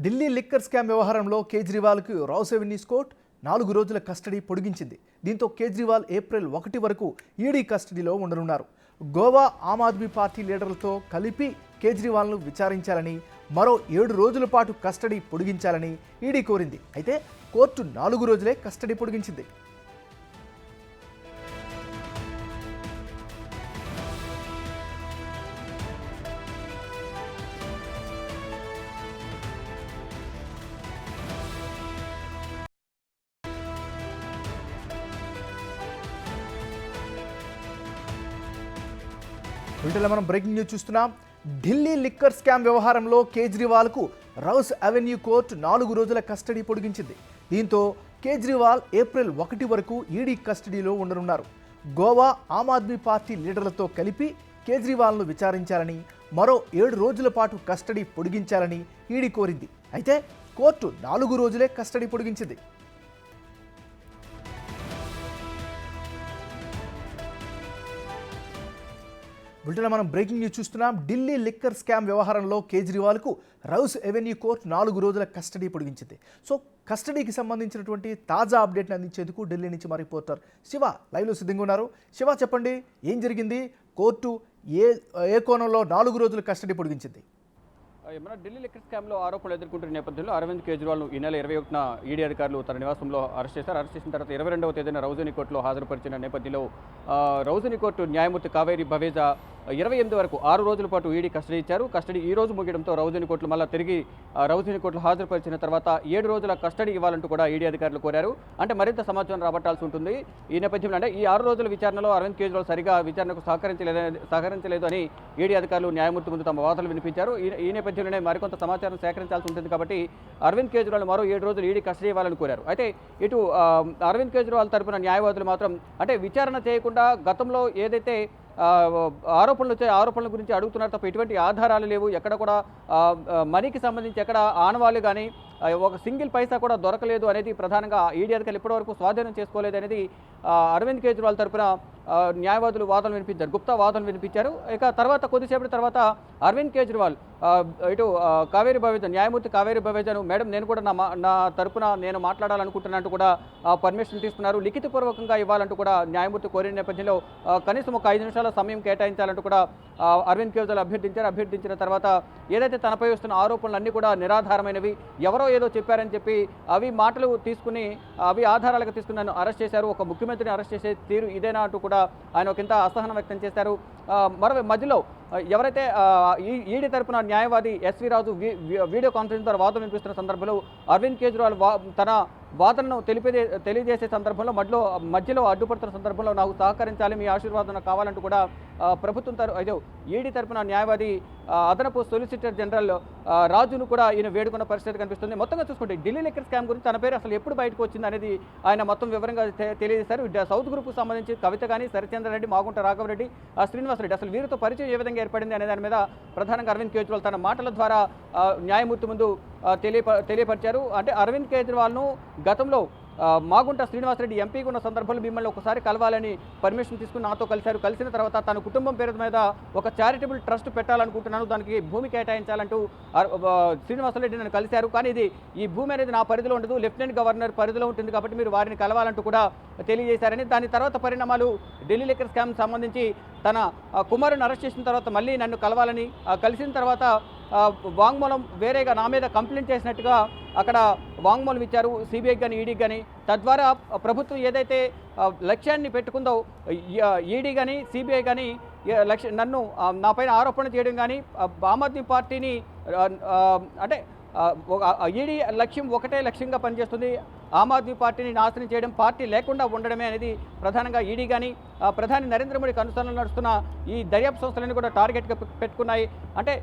Delhi liquor scam వ్యవహారంలో కేజ్రీవాల్కు rows avenues court 4 రోజుల custody పొడిగించింది. దీంతో కేజ్రీవాల్ ఏప్రిల్ 1 వరకు ఈడీ కస్టడీలో ఉండనున్నారు. గోవా ఆమ్ ఆద్మీ పార్టీ లీడర్లతో కలిపి కేజ్రీవాల్ను విచారించాలని, మరో 7 రోజుల పాటు కస్టడీ పొడిగించాలని ఈడీ కోరింది. అయితే కోర్టు 4 రోజులే కస్టడీ పొడిగించింది. వీటిలో మనం బ్రేకింగ్ న్యూస్ చూస్తున్నాం. ఢిల్లీ లిక్కర్ స్కామ్ వ్యవహారంలో కేజ్రీవాల్కు రౌస్ అవెన్యూ కోర్టు 4 రోజుల కస్టడీ పొడిగించింది. దీంతో కేజ్రీవాల్ ఏప్రిల్ 1 వరకు ఈడీ కస్టడీలో ఉండనున్నారు. గోవా ఆమ్ ఆద్మీ పార్టీ లీడర్లతో కలిపి కేజ్రీవాల్ను విచారించాలని, మరో 7 రోజుల పాటు కస్టడీ పొడిగించాలని ఈడీ కోరింది. అయితే కోర్టు 4 రోజులే కస్టడీ పొడిగించింది. వీటిలో మనం బ్రేకింగ్ న్యూస్ చూస్తున్నాం. ఢిల్లీ లిక్కర్ స్కామ్ వ్యవహారంలో కేజ్రీవాల్కు రౌస్ ఎవెన్యూ కోర్టు 4 రోజుల కస్టడీ పొడిగించింది. సో కస్టడీకి సంబంధించినటువంటి తాజా అప్డేట్ని అందించేందుకు ఢిల్లీ నుంచి మా రిపోర్టర్ శివ లైవ్లో సిద్ధంగా ఉన్నారు. శివ, చెప్పండి, ఏం జరిగింది? కోర్టు ఏ కోణంలో 4 రోజుల కస్టడీ పొడిగించింది? ఏమన్నా ఢిల్లీ లిక్కర్ స్కామ్లో ఆరోపణలు ఎదుర్కొంటున్న నేపథ్యంలో అరవింద్ కేజ్రీవాల్ను ఈ నెల 21న ఈడీ అధికారులు తన నివాసంలో అరెస్ట్ చేశారు. అరెస్ట్ చేసిన తర్వాత 22వ తేదీన రౌజనీ కోర్టులో హాజరుపరిచిన నేపథ్యంలో రౌజనీ కోర్టు న్యాయమూర్తి కావేరి భవేజా 28 వరకు 6 రోజుల పాటు ఈడీ కస్టడీ ఇచ్చారు. కస్టడీ ఈ రోజు ముగియడంతో రౌజనీ కోర్టులు మళ్ళీ తిరిగి రౌజనీ కోర్టులో హాజరుపరిచిన తర్వాత 7 రోజుల కస్టడీ ఇవ్వాలంటూ కూడా ఈడీ అధికారులు కోరారు. అంటే మరింత సమాచారం రాబట్టాల్సి ఉంటుంది. ఈ నేపథ్యంలో అంటే ఈ 6 రోజుల విచారణలో అరవింద్ కేజ్రీవాల్ సరిగా విచారణకు సహకరించలేదు అని ఈడీ అధికారులు న్యాయమూర్తి ముందు తమ వాదనలు వినిపించారు. ఈ నేపథ్యంలోనే మరికొంత సమాచారం సేకరించాల్సి ఉంటుంది కాబట్టి అరవింద్ కేజ్రీవాల్ మరో 7 రోజులు ఈడీ కస్టడీ ఇవ్వాలని కోరారు. అయితే ఇటు అరవింద్ కేజ్రీవాల్ తరపున న్యాయవాదులు మాత్రం అంటే విచారణ చేయకుండా గతంలో ఏదైతే ఆరోపణలు వచ్చాయి ఆరోపణల గురించి అడుగుతున్నారు తప్ప ఎటువంటి ఆధారాలు లేవు. ఎక్కడ కూడా మనీకి సంబంధించి ఎక్కడ ఆనవాళ్ళు కానీ ఒక సింగిల్ పైసా కూడా దొరకలేదు అనేది ప్రధానంగా ఈడీ అధికారులు ఇప్పటివరకు స్వాధీనం చేసుకోలేదు అనేది అరవింద్ కేజ్రీవాల్ తరపున న్యాయవాదులు వాదనలు వినిపించారు, గుప్తా వాదనలు వినిపించారు. ఇక తర్వాత కొద్దిసేపటి తర్వాత అరవింద్ కేజ్రీవాల్ ఇటు కావేరి భవేజా న్యాయమూర్తి కావేరి భవేజాను మేడం నేను కూడా నా తరపున నేను మాట్లాడాలనుకుంటున్నట్టు కూడా పర్మిషన్ తీసుకున్నారు. లిఖితపూర్వకంగా ఇవ్వాలంటూ కూడా న్యాయమూర్తి కోరిన నేపథ్యంలో కనీసం ఒక 5 నిమిషాల సమయం కేటాయించాలంటూ కూడా అరవింద్ కేజ్రీవాల్ అభ్యర్థించిన తర్వాత ఏదైతే తనపై వస్తున్న ఆరోపణలు అన్నీ కూడా నిరాధారమైనవి, ఎవరో ఏదో చెప్పారని చెప్పి అవి మాటలు తీసుకుని అవి ఆధారాలుగా తీసుకుని నన్ను అరెస్ట్ చేశారు, ఒక ముఖ్యమంత్రిని అరెస్ట్ చేసే తీరు ఇదేనా అంటూ కూడా ఆయన ఒకంత అసహనం వ్యక్తం చేశారు. మరో మధ్యలో ఎవరైతే ఈడీ తరపున న్యాయవాది ఎస్వి రాజు వీడియో కాన్ఫరెన్స్ ద్వారా వాదన వినిపిస్తున్న సందర్భంలో అరవింద్ కేజ్రీవాల్ తన వాదనను తెలియజేసే సందర్భంలో మధ్యలో అడ్డుపడుతున్న సందర్భంలో నాకు సహకరించాలి, మీ ఆశీర్వాదం కావాలంటూ కూడా ప్రభుత్వం ఈడీ తరపున న్యాయవాది అదనపు సొలిసిటర్ జనరల్ రాజును కూడా ఈయన వేడుకున్న పరిస్థితి కనిపిస్తుంది. మొత్తంగా చూసుకుంటే ఢిల్లీ లిక్కర్ స్కామ్ గురించి తన పేరు అసలు ఎప్పుడు బయటకు వచ్చింది అనేది ఆయన మొత్తం వివరంగా తెలియజేశారు. సౌత్ గ్రూప్కు సంబంధించి కవిత కానీ, సరిచంద్రారెడ్డి, మాగుంట రాఘవరెడ్డి, శ్రీనివాసరెడ్డి అసలు వీరితో పరిచయం ఏ విధంగా ఏర్పడింది అనే దాని మీద ప్రధానంగా అరవింద్ కేజ్రీవాల్ తన మాటల ద్వారా న్యాయమూర్తి ముందు తెలియపరిచారు. అంటే అరవింద్ కేజ్రీవాల్ను గతంలో మాగుంట శ్రీనివాసరెడ్డి ఎంపీగా ఉన్న సందర్భంలో మిమ్మల్ని ఒకసారి కలవాలని పర్మిషన్ తీసుకుని నాతో కలిసిన తర్వాత తన కుటుంబం పేరు మీద ఒక చారిటబుల్ ట్రస్ట్ పెట్టాలనుకుంటున్నాను, దానికి భూమి కేటాయించాలంటూ శ్రీనివాసరెడ్డి నన్ను కలిశారు. కానీ ఈ భూమి అనేది నా పరిధిలో ఉండదు, లెఫ్టినెంట్ గవర్నర్ పరిధిలో ఉంటుంది కాబట్టి మీరు వారిని కలవాలంటూ కూడా తెలియజేశారని, దాని తర్వాత పరిణామాలు ఢిల్లీ లిక్కర్ స్కామ్ సంబంధించి తన కుమారుని అరెస్ట్ చేసిన తర్వాత మళ్ళీ నన్ను కలవాలని కలిసిన తర్వాత వాంగ్మూలం వేరేగా నా మీద కంప్లైంట్ చేసినట్టుగా అక్కడ వాంగ్మూలం ఇచ్చారు సిబిఐకి కానీ ఈడీకి కానీ. తద్వారా ప్రభుత్వం ఏదైతే లక్ష్యాన్ని పెట్టుకుందో ఈడీ కానీ సిబిఐ కానీ నన్ను నాపైన ఆరోపణ చేయడం కానీ ఆమ్ ఆద్మీ పార్టీని అంటే ఈడీ లక్ష్యం ఒకటే లక్ష్యంగా పనిచేస్తుంది, ఆమ్ ఆద్మీ పార్టీని నాశనం చేయడం, పార్టీ లేకుండా ఉండడమే అనేది ప్రధానంగా ఈడీ కానీ ప్రధాని నరేంద్ర మోడీకి అనుసరణలో నడుస్తున్న ఈ దర్యాప్తు సంస్థలన్నీ కూడా టార్గెట్గా పెట్టుకున్నాయి. అంటే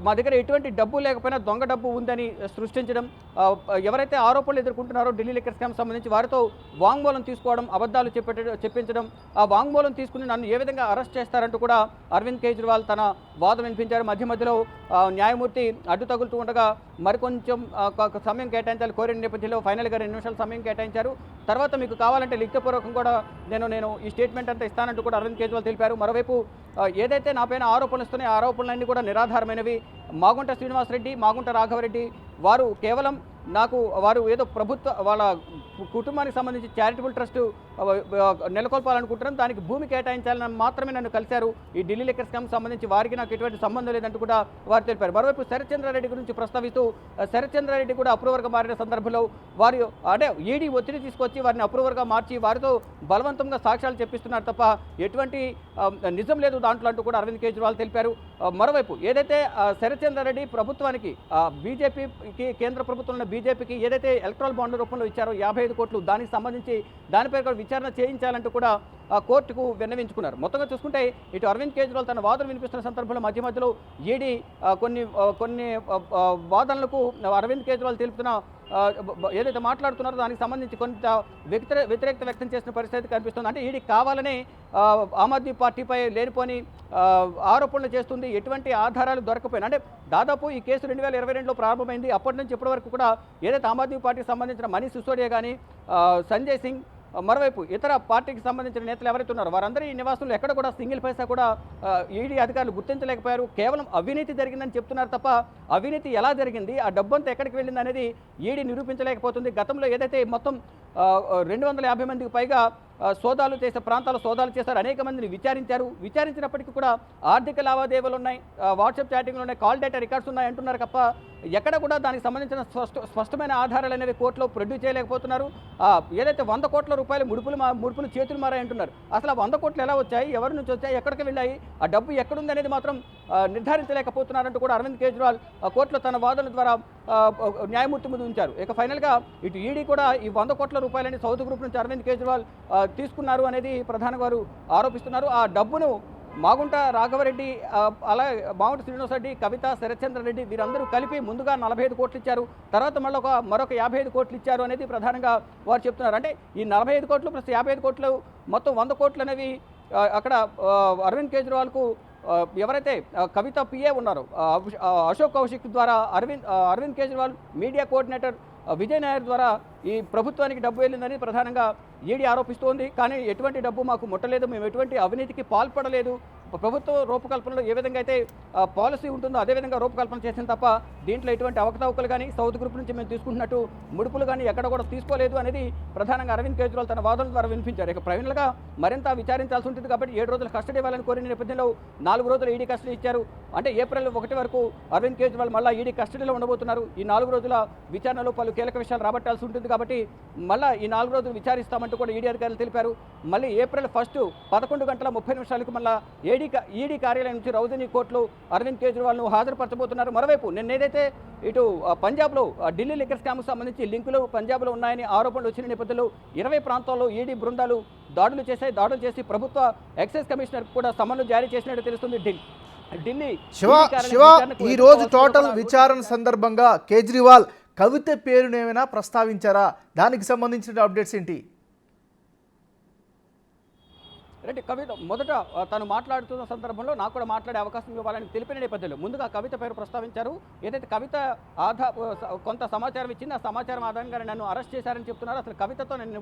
మా దగ్గర ఎటువంటి డబ్బు లేకపోయినా దొంగ డబ్బు ఉందని సృష్టించడం, ఎవరైతే ఆరోపణలు ఎదుర్కొంటున్నారో ఢిల్లీ లిక్కర్ స్కామ్ సంబంధించి వారితో వాంగ్మూలం తీసుకోవడం, అబద్ధాలు చెప్పించడం, ఆ వాంగ్మూలం తీసుకుని నన్ను ఏ విధంగా అరెస్ట్ చేస్తారంటూ కూడా అరవింద్ కేజ్రీవాల్ తన వాదన వినిపించారు. మధ్యలో న్యాయమూర్తి అడ్డు తగులుతూ ఉండగా మరికొంచెం సమయం కేటాయించాలి కోరిన నేపథ్యంలో ఫైనల్గా 2 నిమిషాల సమయం కేటాయించారు. తర్వాత మీకు కావాలంటే లిఖితపూర్వకం కూడా నేను ఈ స్టేట్మెంట్ అంతా ఇస్తానంటూ కూడా అరవింద్ కేజ్రీవాల్ తెలిపారు. మరోవైపు ఏదైతే నాపైన ఆరోపణలు ఇస్తున్నాయో ఆరోపణలన్నీ కూడా నిరాధారమైనవి. మాగుంట శ్రీనివాసరెడ్డి, మాగుంట రాఘవరెడ్డి వారు కేవలం వారు ఏదో ప్రభుత్వ వాళ్ళ కుటుంబానికి సంబంధించి చారిటబుల్ ట్రస్ట్ నెలకొల్పాలనుకుంటున్నాం, దానికి భూమి కేటాయించాలని మాత్రమే నన్ను కలిశారు. ఈ ఢిల్లీ లిక్కర్ స్కామ్ సంబంధించి వారికి నాకు ఎటువంటి సంబంధం లేదంటూ కూడా వారు తెలిపారు. మరోవైపు శరత్చంద్రారెడ్డి గురించి ప్రస్తావిస్తూ శరత్చంద్రారెడ్డి కూడా అప్రూవర్గా మారిన సందర్భంలో వారు అంటే ఈడీ ఒత్తిడి తీసుకొచ్చి వారిని అప్రూవర్గా మార్చి వారితో బలవంతంగా సాక్ష్యాలు చెప్పిస్తున్నారు తప్ప ఎటువంటి నిజం లేదు దాంట్లో అంటూ కూడా అరవింద్ కేజ్రీవాల్ తెలిపారు. మరోవైపు ఏదైతే శరత్చంద్రారెడ్డి ప్రభుత్వానికి బీజేపీకి కేంద్ర ప్రభుత్వంలో బీజేపీకి ఏదైతే ఎలక్ట్రల్ బాండ్ రూపంలో ఇచ్చారో 55 కోట్లు దానికి సంబంధించి దానిపై కూడా విచారణ చేయించాలంటూ కూడా కోర్టుకు విన్నవించుకున్నారు. మొత్తంగా చూసుకుంటే ఇటు అరవింద్ కేజ్రీవాల్ తన వాదన వినిపిస్తున్న సందర్భంలో మధ్యలో ఈడీ కొన్ని వాదనలకు అరవింద్ కేజ్రీవాల్ తెలుపుతున్న ఏదైతే మాట్లాడుతున్నారో దానికి సంబంధించి కొంత వ్యతిరేకత వ్యక్తం చేసిన పరిస్థితి కనిపిస్తుంది. అంటే ఈడీ కావాలని ఆమ్ ఆద్మీ పార్టీపై లేనిపోని ఆరోపణలు చేస్తుంది, ఎటువంటి ఆధారాలు దొరకపోయినా. అంటే దాదాపు ఈ కేసు 2022లో ప్రారంభమైంది. అప్పటి నుంచి ఇప్పటి వరకు కూడా ఏదైతే ఆమ్ ఆద్మీ పార్టీకి సంబంధించిన మనీష్ సిసోడియా కానీ సంజయ్ సింగ్ మరోవైపు ఇతర పార్టీకి సంబంధించిన నేతలు ఎవరైతే ఉన్నారో వారందరి నివాసంలో ఎక్కడ కూడా సింగిల్ పైసా కూడా ఈడీ అధికారులు గుర్తించలేకపోయారు. కేవలం అవినీతి జరిగిందని చెప్తున్నారు తప్ప అవినీతి ఎలా జరిగింది, ఆ డబ్బంతా ఎక్కడికి వెళ్ళింది అనేది ఈడీ నిరూపించలేకపోతుంది. గతంలో ఏదైతే మొత్తం 250 మందికి పైగా సోదాలు చేసే ప్రాంతాల్లో సోదాలు చేశారు, అనేక మందిని విచారించినప్పటికీ కూడా ఆర్థిక లావాదేవీలు ఉన్నాయి, వాట్సాప్ చాటింగ్లు ఉన్నాయి, కాల్ డేటా రికార్డ్స్ ఉన్నాయి అంటున్నారు తప్ప ఎక్కడ కూడా దానికి సంబంధించిన స్పష్టమైన ఆధారాలు అనేవి కోర్టులో ప్రొడ్యూస్ చేయలేకపోతున్నారు. ఏదైతే 100 కోట్ల రూపాయలు ముడుపులు చేతులు మారాయి అంటున్నారు. అసలు ఆ 100 కోట్లు ఎలా వచ్చాయి, ఎవరి నుంచి వచ్చాయి, ఎక్కడికి వెళ్ళాయి, ఆ డబ్బు ఎక్కడుంది అనేది మాత్రం నిర్ధారించలేకపోతున్నారంటూ కూడా అరవింద్ కేజ్రీవాల్ కోర్టులో తన వాదన ద్వారా న్యాయమూర్తి ముందు ఉంచారు. ఇక ఫైనల్గా ఇటు ఈడీ కూడా ఈ 100 కోట్ల రూపాయలని సౌత్ గ్రూప్ నుంచి అరవింద్ కేజ్రీవాల్ తీసుకున్నారు అనేది ప్రధానంగా వారు ఆరోపిస్తున్నారు. ఆ డబ్బును మాగుంట రాఘవరెడ్డి, అలాగే మాగుంట శ్రీనివాసరెడ్డి, కవిత, శరత్చంద్రారెడ్డి వీరందరూ కలిపి ముందుగా 45 కోట్లు ఇచ్చారు, తర్వాత మరొక 55 కోట్లు ఇచ్చారు అనేది ప్రధానంగా వారు చెప్తున్నారు. అంటే ఈ 45 కోట్లు ప్లస్ 55 కోట్లు మొత్తం 100 కోట్లు అనేవి అక్కడ అరవింద్ కేజ్రీవాల్కు ఎవరైతే కవిత పిఏ ఉన్నారో అశోక్ కౌశిక్ ద్వారా అరవింద్ కేజ్రీవాల్ మీడియా కోఆర్డినేటర్ విజయ్ నాయర్ ద్వారా ఈ ప్రభుత్వానికి డబ్బు వెళ్ళిందని ప్రధానంగా ఈడీ ఆరోపిస్తోంది. కానీ ఎటువంటి డబ్బు మాకు ముట్టలేదు, మేము ఎటువంటి అవినీతికి పాల్పడలేదు, ప్రభుత్వ రూపకల్పనలో ఏ విధంగా అయితే పాలసీ ఉంటుందో అదేవిధంగా రూపకల్పన చేసింది తప్ప దీంట్లో ఎటువంటి అవకతవకలు కానీ సౌత్ గ్రూప్ నుంచి మేము తీసుకుంటున్నట్టు ముడుపులు కానీ ఎక్కడ కూడా తీసుకోలేదు అనేది ప్రధానంగా అరవింద్ కేజ్రీవాల్ తన వాదనల ద్వారా వినిపించారు. ఇక ఫైనల్గా మరింత విచారించాల్సి ఉంటుంది కాబట్టి 7 రోజుల కస్టడీ ఇవ్వాలని కోరిన నేపథ్యంలో 4 రోజులు ఈడీ కస్టడీ ఇచ్చారు. అంటే ఏప్రిల్ 1 వరకు అరవింద్ కేజ్రీవాల్ మళ్ళీ ఈడీ కస్టడీలో ఉండబోతున్నారు. ఈ 4 రోజుల విచారణలో పలు కీలక విషయాలు రాబట్టాల్సి ఉంటుంది కాబట్టి మళ్ళీ ఈ 4 రోజులు విచారిస్తామంటూ కూడా ఈడీ అధికారులు తెలిపారు. మళ్ళీ ఏప్రిల్ 1 11:30 మళ్ళీ ఈడీ కార్యాలయం నుంచి రౌజనీ కోర్టులో అరవింద్ కేజ్రీవాల్ను హాజరుపరచబోతున్నారు. మరోవైపు నిన్న ఏదైతే ఇటు పంజాబ్లో ఢిల్లీ లిక్కర్ స్కామ్కు సంబంధించి లింకులు పంజాబ్లో ఉన్నాయని ఆరోపణలు వచ్చిన నేపథ్యంలో 20 ప్రాంతాల్లో ఈడీ బృందాలు దాడులు చేసి ప్రభుత్వ ఎక్సైజ్ కమిషనర్ కూడా సమన్లు జారీ చేసినట్టు తెలుస్తుంది. ఢిల్లీ ఈ రోజు టోటల్ విచారణ సందర్భంగా కేజ్రీవాల్ కవిత పేరును ఏమైనా ప్రస్తావించారా? దానికి సంబంధించిన అప్డేట్స్ ఏంటి? రెడ్డి కవిత మొదట తను మాట్లాడుతున్న సందర్భంలో నాకు కూడా మాట్లాడే అవకాశం ఇవ్వాలని తెలిపిన నేపథ్యంలో ముందుగా కవిత పేరు ప్రస్తావించారు. ఏదైతే కవిత కొంత సమాచారం ఇచ్చింది, ఆ సమాచారం ఆధారంగా నన్ను అరెస్ట్ చేశారని చెప్తున్నారు. అసలు కవితతో నేను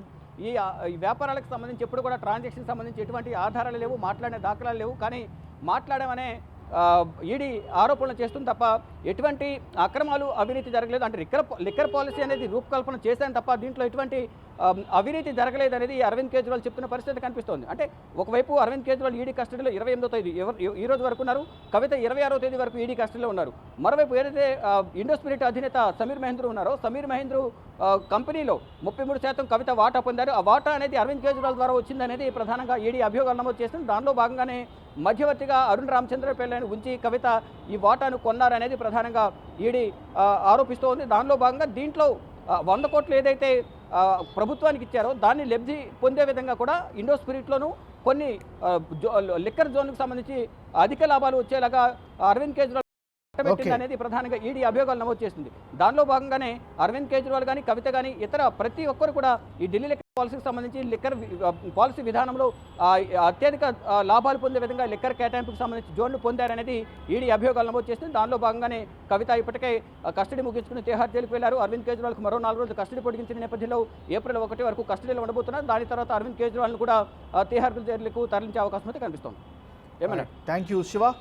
ఈ వ్యాపారాలకు సంబంధించి ఎప్పుడు కూడా ట్రాన్సాక్షన్ సంబంధించి ఎటువంటి ఆధారాలు లేవు, మాట్లాడిన దాఖలాలు లేవు, కానీ మాట్లాడమనే ఈడీ ఆరోపణలు చేస్తుంది తప్ప ఎటువంటి అక్రమాలు అవినీతి జరగలేదు. అంటే లిక్కర్ పాలసీ అనేది రూపకల్పన చేశాను తప్ప దీంట్లో ఎటువంటి అవినీతి జరగలేదు అనేది అరవింద్ కేజ్రీవాల్ చెప్తున్న పరిస్థితి కనిపిస్తోంది. అంటే ఒకవైపు అరవింద్ కేజ్రీవాల్ ఈడీ కస్టడీలో 28వ తేదీ ఈ రోజు వరకు ఉన్నారు, కవిత 26వ తేదీ వరకు ఈడీ కస్టడీలో ఉన్నారు. మరోవైపు ఏదైతే ఇండోస్పిరిట్ అధినేత సమీర్ మహేంద్ర ఉన్నారో సమీర్ మహేంద్ర కంపెనీలో 33% కవిత వాటా పొందారు. ఆ వాటా అనేది అరవింద్ కేజ్రీవాల్ ద్వారా వచ్చిందనేది ప్రధానంగా ఈడీ అభియోగాలు నమోదు చేస్తుంది. దానిలో భాగంగానే మధ్యవర్తిగా అరుణ్ రామచంద్రపల్లిని ఉంచి కవిత ఈ వాటాను కొన్నారనేది ప్రధానంగా ఈడీ ఆరోపిస్తోంది. దానిలో భాగంగా దీంట్లో 100 కోట్లు ఏదైతే ప్రభుత్వానికి ఇచ్చారో దాన్ని లబ్ధి పొందే విధంగా కూడా ఇండోస్పిరిట్లోనూ కొన్ని లిక్కర్ జోన్కు సంబంధించి అధిక లాభాలు వచ్చేలాగా అరవింద్ కేజ్రీవాల్ అనేది ప్రధానంగా ఈడీ అభియోగాలు నమోదు చేస్తుంది. దానిలో భాగంగానే అరవింద్ కేజ్రీవాల్ కానీ కవిత కానీ ఇతర ప్రతి ఒక్కరు కూడా ఈ ఢిల్లీ పాలసీకి సంబంధించి లిక్కర్ పాలసీ విధానంలో అత్యధిక లాభాలు పొందే విధంగా లిక్కర్ కేటాయింపుకు సంబంధించి జోన్లు పొందారనేది ఈడీ అభియోగాలు నమోదు చేస్తుంది. దానిలో భాగంగానే కవిత ఇప్పటికే కస్టడీ ముగించుకుని తిహార్ జైలుకు వెళ్లారు. అరవింద్ కేజ్రీవాల్కు మరో 4 రోజులు కస్టడీ పొడిగించిన నేపథ్యంలో ఏప్రిల్ 1 వరకు కస్టడీలో ఉండబోతున్నారు. దాని తర్వాత అరవింద్ కేజ్రీవాల్ను కూడా తిహార్ జైలుకు తరలించే అవకాశం అయితే కనిపిస్తోంది. ఏమన్నా థ్యాంక్ యూ శివ.